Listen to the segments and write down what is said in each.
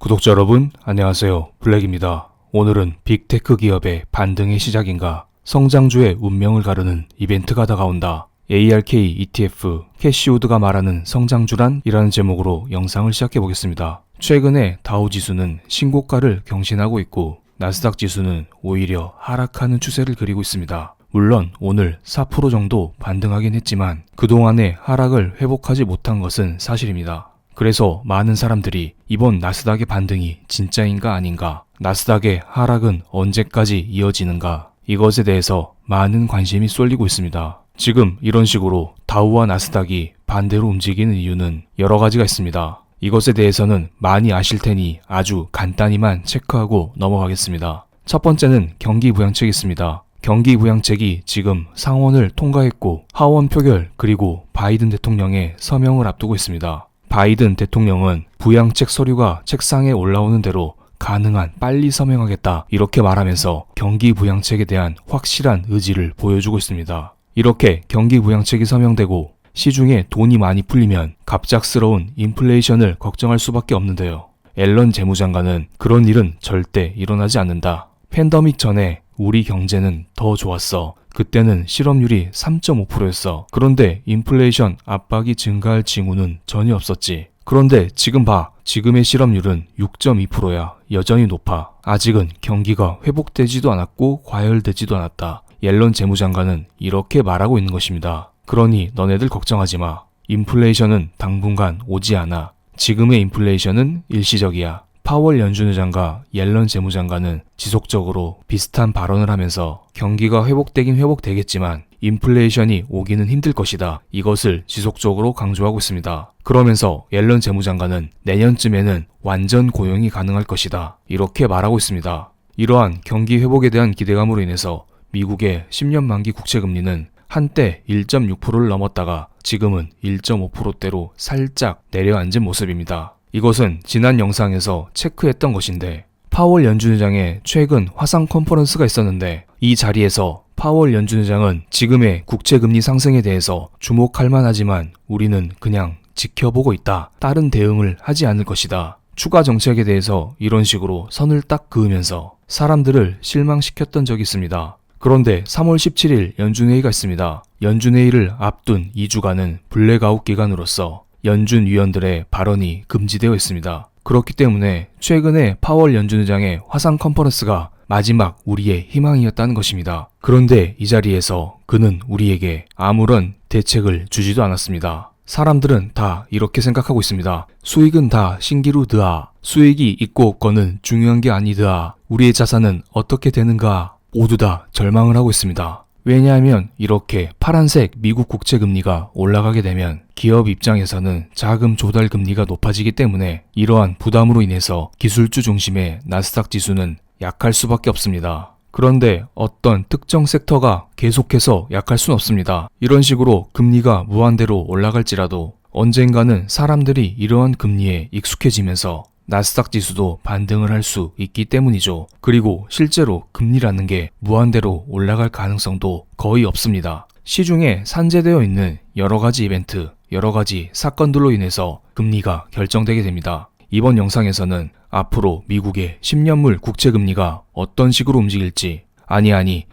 구독자 여러분, 안녕하세요. 블랙입니다. 오늘은 빅테크 기업의 반등의 시작인가, 성장주의 운명을 가르는 이벤트가 다가온다. ARK ETF 캐시우드가 말하는 성장주란? 이라는 제목으로 영상을 시작해 보겠습니다. 최근에 다우지수는 신고가를 경신하고 있고 나스닥 지수는 오히려 하락하는 추세를 그리고 있습니다. 물론 오늘 4% 정도 반등하긴 했지만 그동안의 하락을 회복하지 못한 것은 사실입니다. 그래서 많은 사람들이 이번 나스닥의 반등이 진짜인가 아닌가, 나스닥의 하락은 언제까지 이어지는가, 이것에 대해서 많은 관심이 쏠리고 있습니다. 지금 이런 식으로 다우와 나스닥이 반대로 움직이는 이유는 여러 가지가 있습니다. 이것에 대해서는 많이 아실 테니 아주 간단히만 체크하고 넘어가겠습니다. 첫 번째는 경기부양책이 있습니다. 경기부양책이 지금 상원을 통과했고 하원 표결 그리고 바이든 대통령의 서명을 앞두고 있습니다. 바이든 대통령은 부양책 서류가 책상에 올라오는 대로 가능한 빨리 서명하겠다 이렇게 말하면서 경기부양책에 대한 확실한 의지를 보여주고 있습니다. 이렇게 경기부양책이 서명되고 시중에 돈이 많이 풀리면 갑작스러운 인플레이션을 걱정할 수밖에 없는데요. 앨런 재무장관은 그런 일은 절대 일어나지 않는다. 팬데믹 전에 우리 경제는 더 좋았어. 그때는 실업률이 3.5%였어. 그런데 인플레이션 압박이 증가할 징후는 전혀 없었지. 그런데 지금 봐. 지금의 실업률은 6.2%야. 여전히 높아. 아직은 경기가 회복되지도 않았고 과열되지도 않았다. 옐런 재무장관은 이렇게 말하고 있는 것입니다. 그러니 너네들 걱정하지 마. 인플레이션은 당분간 오지 않아. 지금의 인플레이션은 일시적이야. 파월 연준의장과 옐런 재무장관은 지속적으로 비슷한 발언을 하면서 경기가 회복되긴 회복되겠지만 인플레이션이 오기는 힘들 것이다. 이것을 지속적으로 강조하고 있습니다. 그러면서 옐런 재무장관은 내년쯤에는 완전 고용이 가능할 것이다. 이렇게 말하고 있습니다. 이러한 경기 회복에 대한 기대감으로 인해서 미국의 10년 만기 국채금리는 한때 1.6%를 넘었다가 지금은 1.5%대로 살짝 내려앉은 모습입니다. 이것은 지난 영상에서 체크했던 것인데, 파월 연준의장의 최근 화상 컨퍼런스가 있었는데 이 자리에서 파월 연준의장은 지금의 국채금리 상승에 대해서 주목할 만하지만 우리는 그냥 지켜보고 있다. 다른 대응을 하지 않을 것이다. 추가 정책에 대해서 이런 식으로 선을 딱 그으면서 사람들을 실망시켰던 적이 있습니다. 그런데 3월 17일 연준회의가 있습니다. 연준회의를 앞둔 2주간은 블랙아웃 기간으로서 연준 위원들의 발언이 금지되어 있습니다. 그렇기 때문에 최근에 파월 연준의장의 화상 컨퍼런스가 마지막 우리의 희망이었다는 것입니다. 그런데 이 자리에서 그는 우리에게 아무런 대책을 주지도 않았습니다. 사람들은 다 이렇게 생각하고 있습니다. 수익은 다 신기루드아. 수익이 있고 없고는 중요한 게 아니드아. 우리의 자산은 어떻게 되는가. 모두 다 절망을 하고 있습니다. 왜냐하면 이렇게 파란색 미국 국채금리가 올라가게 되면 기업 입장에서는 자금 조달 금리가 높아지기 때문에 이러한 부담으로 인해서 기술주 중심의 나스닥 지수는 약할 수밖에 없습니다. 그런데 어떤 특정 섹터가 계속해서 약할 수는 없습니다. 이런 식으로 금리가 무한대로 올라갈지라도 언젠가는 사람들이 이러한 금리에 익숙해지면서 나스닥 지수도 반등을 할 수 있기 때문이죠. 그리고 실제로 금리라는 게 무한대로 올라갈 가능성도 거의 없습니다. 시중에 산재되어 있는 여러 가지 이벤트, 여러 가지 사건들로 인해서 금리가 결정되게 됩니다. 이번 영상에서는 앞으로 미국의 10년물 국채금리가 어떤 식으로 움직일지,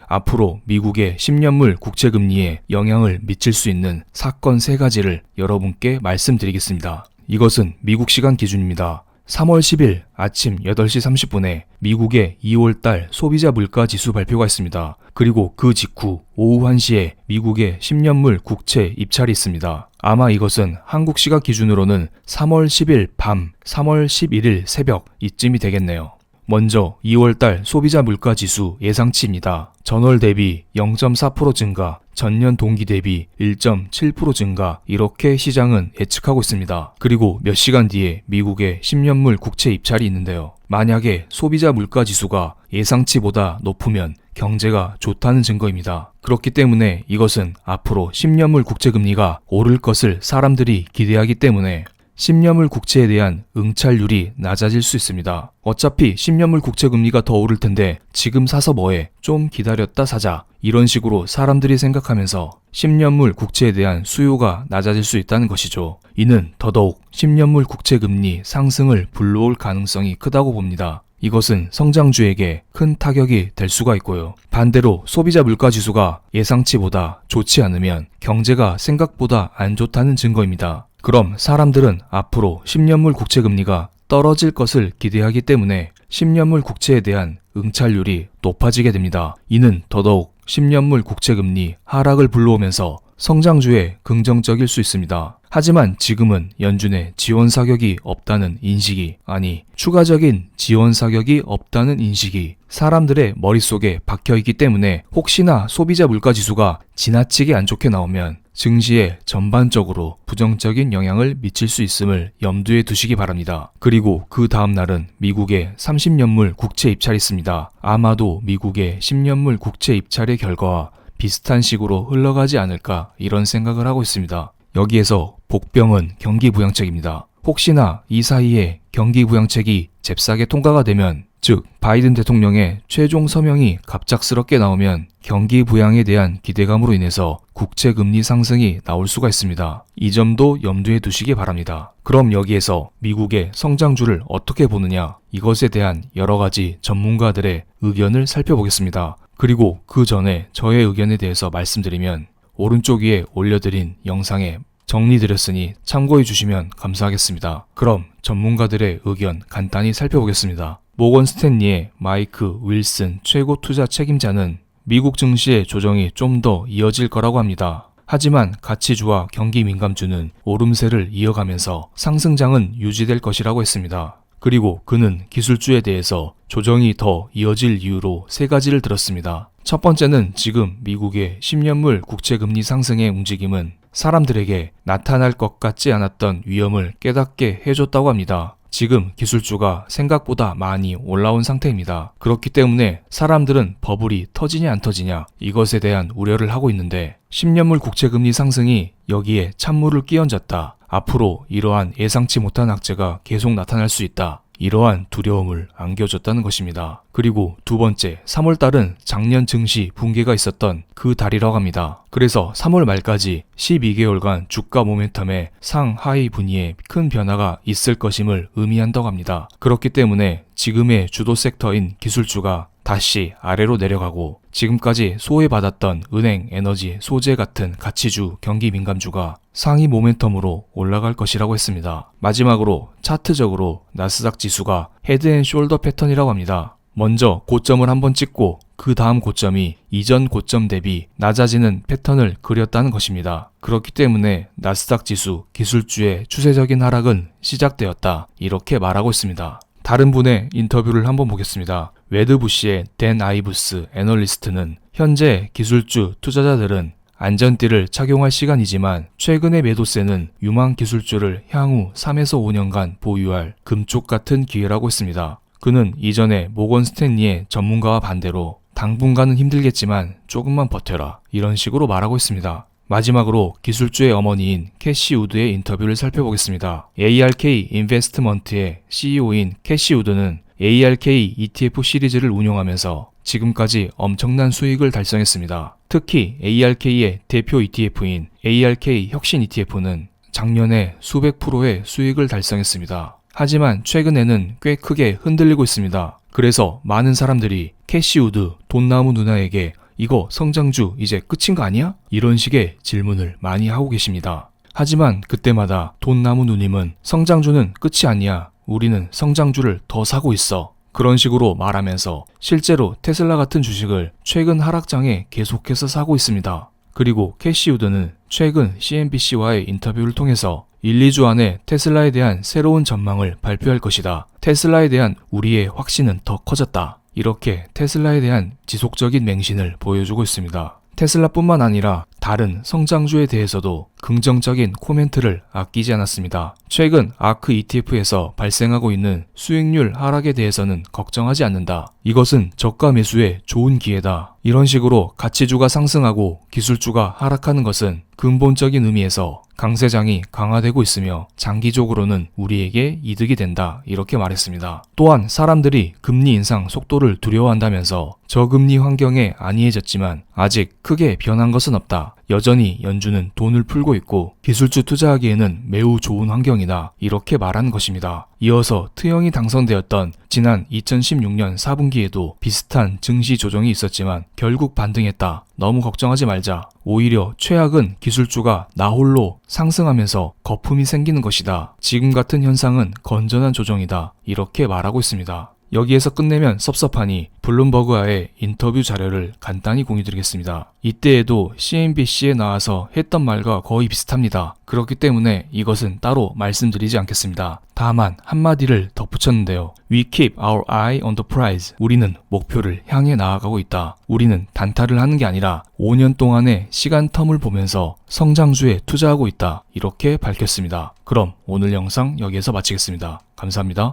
앞으로 미국의 10년물 국채금리에 영향을 미칠 수 있는 사건 3가지를 여러분께 말씀드리겠습니다. 이것은 미국 시간 기준입니다. 3월 10일 아침 8시 30분에 미국의 2월달 소비자 물가 지수 발표가 있습니다. 그리고 그 직후 오후 1시에 미국의 10년물 국채 입찰이 있습니다. 아마 이것은 한국 시각 기준으로는 3월 10일 밤, 3월 11일 새벽 이쯤이 되겠네요. 먼저 2월달 소비자 물가 지수 예상치입니다. 전월 대비 0.4% 증가, 전년 동기 대비 1.7% 증가, 이렇게 시장은 예측하고 있습니다. 그리고 몇 시간 뒤에 미국의 10년물 국채 입찰이 있는데요. 만약에 소비자 물가 지수가 예상치보다 높으면 경제가 좋다는 증거입니다. 그렇기 때문에 이것은 앞으로 10년물 국채금리가 오를 것을 사람들이 기대하기 때문에 10년물 국채에 대한 응찰률이 낮아질 수 있습니다. 어차피 10년물 국채 금리가 더 오를 텐데 지금 사서 뭐해? 좀 기다렸다 사자. 이런 식으로 사람들이 생각하면서 10년물 국채에 대한 수요가 낮아질 수 있다는 것이죠. 이는 더더욱 10년물 국채 금리 상승을 불러올 가능성이 크다고 봅니다. 이것은 성장주에게 큰 타격이 될 수가 있고요. 반대로 소비자 물가지수가 예상치보다 좋지 않으면 경제가 생각보다 안 좋다는 증거입니다. 그럼 사람들은 앞으로 10년물 국채 금리가 떨어질 것을 기대하기 때문에 10년물 국채에 대한 응찰률이 높아지게 됩니다. 이는 더더욱 10년물 국채 금리 하락을 불러오면서 성장주에 긍정적일 수 있습니다. 하지만 지금은 연준의 지원 사격이 없다는 인식이, 아니 추가적인 지원 사격이 없다는 인식이 사람들의 머릿속에 박혀있기 때문에 혹시나 소비자 물가지수가 지나치게 안 좋게 나오면 증시에 전반적으로 부정적인 영향을 미칠 수 있음을 염두에 두시기 바랍니다. 그리고 그 다음 날은 미국의 30년물 국채 입찰이 있습니다. 아마도 미국의 10년물 국채 입찰의 결과와 비슷한 식으로 흘러가지 않을까 이런 생각을 하고 있습니다. 여기에서 복병은 경기부양책입니다. 혹시나 이 사이에 경기부양책이 잽싸게 통과가 되면, 즉 바이든 대통령의 최종 서명이 갑작스럽게 나오면 경기부양에 대한 기대감으로 인해서 국채금리 상승이 나올 수가 있습니다. 이 점도 염두에 두시기 바랍니다. 그럼 여기에서 미국의 성장주를 어떻게 보느냐, 이것에 대한 여러가지 전문가들의 의견을 살펴보겠습니다. 그리고 그 전에 저의 의견에 대해서 말씀드리면 오른쪽 위에 올려드린 영상에 정리드렸으니 참고해 주시면 감사하겠습니다. 그럼 전문가들의 의견 간단히 살펴보겠습니다. 모건 스탠리의 마이크 윌슨 최고 투자 책임자는 미국 증시의 조정이 좀 더 이어질 거라고 합니다. 하지만 가치주와 경기 민감주는 오름세를 이어가면서 상승장은 유지될 것이라고 했습니다. 그리고 그는 기술주에 대해서 조정이 더 이어질 이유로 세 가지를 들었습니다. 첫 번째는 지금 미국의 10년물 국채금리 상승의 움직임은 사람들에게 나타날 것 같지 않았던 위험을 깨닫게 해줬다고 합니다. 지금 기술주가 생각보다 많이 올라온 상태입니다. 그렇기 때문에 사람들은 버블이 터지냐 안 터지냐 이것에 대한 우려를 하고 있는데 10년물 국채금리 상승이 여기에 찬물을 끼얹었다. 앞으로 이러한 예상치 못한 악재가 계속 나타날 수 있다. 이러한 두려움을 안겨줬다는 것입니다. 그리고 두 번째, 3월달은 작년 증시 붕괴가 있었던 그 달이라고 합니다. 그래서 3월 말까지 12개월간 주가 모멘텀의 상하이 분위에 큰 변화가 있을 것임을 의미한다고 합니다. 그렇기 때문에 지금의 주도 섹터인 기술주가 다시 아래로 내려가고 지금까지 소외받았던 은행, 에너지, 소재 같은 가치주, 경기 민감주가 상위 모멘텀으로 올라갈 것이라고 했습니다. 마지막으로 차트적으로 나스닥 지수가 헤드앤숄더 패턴이라고 합니다. 먼저 고점을 한번 찍고 그 다음 고점이 이전 고점 대비 낮아지는 패턴을 그렸다는 것입니다. 그렇기 때문에 나스닥 지수 기술주의 추세적인 하락은 시작되었다. 이렇게 말하고 있습니다. 다른 분의 인터뷰를 한번 보겠습니다. 웨드부시의 댄 아이브스 애널리스트는 현재 기술주 투자자들은 안전띠를 착용할 시간이지만 최근의 매도세는 유망 기술주를 향후 3에서 5년간 보유할 금쪽 같은 기회라고 했습니다. 그는 이전에 모건 스탠리의 전문가와 반대로 당분간은 힘들겠지만 조금만 버텨라 이런 식으로 말하고 있습니다. 마지막으로 기술주의 어머니인 캐시 우드의 인터뷰를 살펴보겠습니다. ARK 인베스트먼트의 CEO인 캐시 우드는 ARK ETF 시리즈를 운용하면서 지금까지 엄청난 수익을 달성했습니다. 특히 ARK의 대표 ETF인 ARK 혁신 ETF는 작년에 수백 프로의 수익을 달성했습니다. 하지만 최근에는 꽤 크게 흔들리고 있습니다. 그래서 많은 사람들이 캐시 우드 돈나무 누나에게 이거 성장주 이제 끝인 거 아니야? 이런 식의 질문을 많이 하고 계십니다. 하지만 그때마다 돈나무 누님은 성장주는 끝이 아니야. 우리는 성장주를 더 사고 있어. 그런 식으로 말하면서 실제로 테슬라 같은 주식을 최근 하락장에 계속해서 사고 있습니다. 그리고 캐시 우드는 최근 CNBC와의 인터뷰를 통해서 1, 2주 안에 테슬라에 대한 새로운 전망을 발표할 것이다. 테슬라에 대한 우리의 확신은 더 커졌다. 이렇게 테슬라에 대한 지속적인 맹신을 보여주고 있습니다. 테슬라뿐만 아니라 다른 성장주에 대해서도 긍정적인 코멘트를 아끼지 않았습니다. 최근 아크 ETF에서 발생하고 있는 수익률 하락에 대해서는 걱정하지 않는다. 이것은 저가 매수의 좋은 기회다. 이런 식으로 가치주가 상승하고 기술주가 하락하는 것은 근본적인 의미에서 강세장이 강화되고 있으며 장기적으로는 우리에게 이득이 된다. 이렇게 말했습니다. 또한 사람들이 금리 인상 속도를 두려워한다면서 저금리 환경에 안이해졌지만 아직 크게 변한 것은 없다. 여전히 연준은 돈을 풀고 있고 기술주 투자하기에는 매우 좋은 환경이다. 이렇게 말한 것입니다. 이어서 트영이 당선되었던 지난 2016년 4분기에도 비슷한 증시 조정이 있었지만 결국 반등했다. 너무 걱정하지 말자. 오히려 최악은 기술주가 나홀로 상승하면서 거품이 생기는 것이다. 지금 같은 현상은 건전한 조정이다. 이렇게 말하고 있습니다. 여기에서 끝내면 섭섭하니 블룸버그와의 인터뷰 자료를 간단히 공유드리겠습니다. 이때에도 CNBC에 나와서 했던 말과 거의 비슷합니다. 그렇기 때문에 이것은 따로 말씀드리지 않겠습니다. 다만 한마디를 덧붙였는데요. We keep our eye on the prize. 우리는 목표를 향해 나아가고 있다. 우리는 단타를 하는 게 아니라 5년 동안의 시간 텀을 보면서 성장주에 투자하고 있다. 이렇게 밝혔습니다. 그럼 오늘 영상 여기에서 마치겠습니다. 감사합니다.